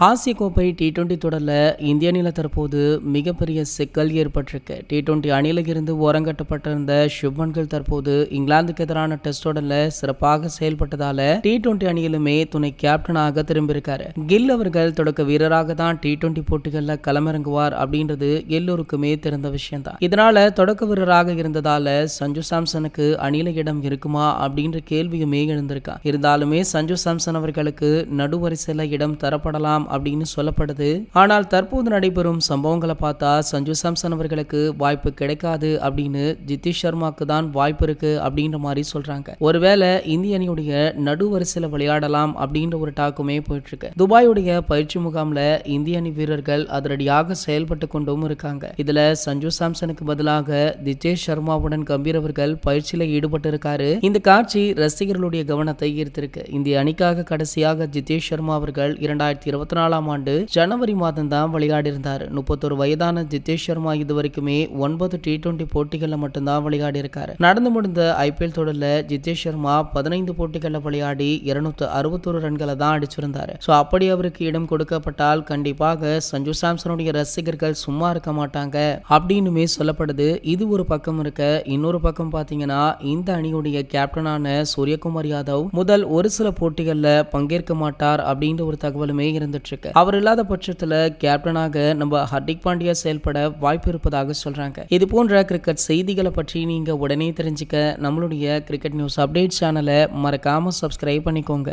ஆசிய கோப்பை டி20 தொடரில் இந்திய அணியில் தற்போது மிகப்பெரிய சிக்கல் ஏற்பட்டிருக்கு. டி20 அணியில் இருந்து ஓரங்கட்டப்பட்டிருந்த சுப்மன் கில் தற்போது இங்கிலாந்துக்கு எதிரான டெஸ்ட் தொடரில் சிறப்பாக செயல்பட்டதால டி20 அணியிலுமே துணை கேப்டனாக திரும்பியிருக்காரு. கில் அவர்கள் தொடக்க வீரராக தான் டி20 போட்டிகளில் களமிறங்குவார் அப்படின்றது எல்லோருக்குமே தெரிந்த விஷயம் தான். இதனால தொடக்க வீரராக இருந்ததால சஞ்சு சாம்சனுக்கு அணியில இடம் இருக்குமா அப்படின்ற கேள்வியுமே எழுந்திருக்கா. இருந்தாலுமே சஞ்சு சாம்சன் அவர்களுக்கு நடுவரிசையில் இடம் தரப்படலாம் அப்படின்னு சொல்லப்படுது. ஆனால் தற்போது நடைபெறும் சம்பவங்களை பார்த்தா சஞ்சு சாம்சன் அவர்களுக்கு வாய்ப்பு கிடைக்காது அப்படின்னு ஜிதேஷ் சர்மாக்கு தான் வாய்ப்பு இருக்கு அப்படின்ற மாதிரி சொல்றாங்க. ஒருவேளை இந்திய அணியுடைய நடுவரிசையில் விளையாடலாம் அப்படின்ற ஒரு டாக்குமே போயிட்டு இருக்கு. துபாயுடைய பயிற்சி முகாம்ல இந்திய அணி வீரர்கள் அதிரடியாக செயல்பட்டு கொண்டும் இருக்காங்க. இதுல சஞ்சு சாம்சனுக்கு பதிலாக ஜிதேஷ் சர்மாவுடன் கம்பீர் அவர்கள் பயிற்சியில ஈடுபட்டு இருக்காரு. இந்த காட்சி ரசிகர்களுடைய கவனத்தை ஈர்த்திருக்கு. இந்திய அணிக்காக கடைசியாக ஜிதேஷ் சர்மா அவர்கள் 2024 ஆண்டு ஜனவரி மாதம் தான் விளையாடி இருந்தார். 31 வயதான ஜிதேஷ் சர்மா இதுவரைக்குமே 9 டி20 போட்டிகளில் மட்டும்தான் விளையாடி இருக்காரு. நடந்து முடிந்த ஐபிஎல் தொடரில் ஜிதேஷ் சர்மா 15 போட்டிகளில் விளையாடி 261 ரன்களை தான் அடிச்சிருந்தாரு. அப்படி அவருக்கு இடம் கொடுக்கப்பட்டால் கண்டிப்பாக சஞ்சு சாம்சனுடைய ரசிகர்கள் சும்மா இருக்க மாட்டாங்க அப்படின்னுமே சொல்லப்படுது. இது ஒரு பக்கம் இருக்க, இன்னொரு பக்கம் பாத்தீங்கன்னா இந்த அணியுடைய கேப்டனான சூரியகுமார் யாதவ் முதல் ஒரு சில போட்டிகளில் பங்கேற்க மாட்டார் அப்படின்ற ஒரு தகவலுமே இருந்துட்டு இருக்கு. அவர் இல்லாத பட்சத்துல கேப்டனாக நம்ம ஹர்திக் பாண்டியா செயல்பட வாய்ப்பு இருப்பதாக சொல்றாங்க. இது போன்ற கிரிக்கெட் செய்திகளை பற்றி நீங்க உடனே தெரிஞ்சுக்க நம்மளுடைய கிரிக்கெட் நியூஸ் அப்டேட் சேனலை மறக்காம சப்ஸ்கிரைப் பண்ணிக்கோங்க.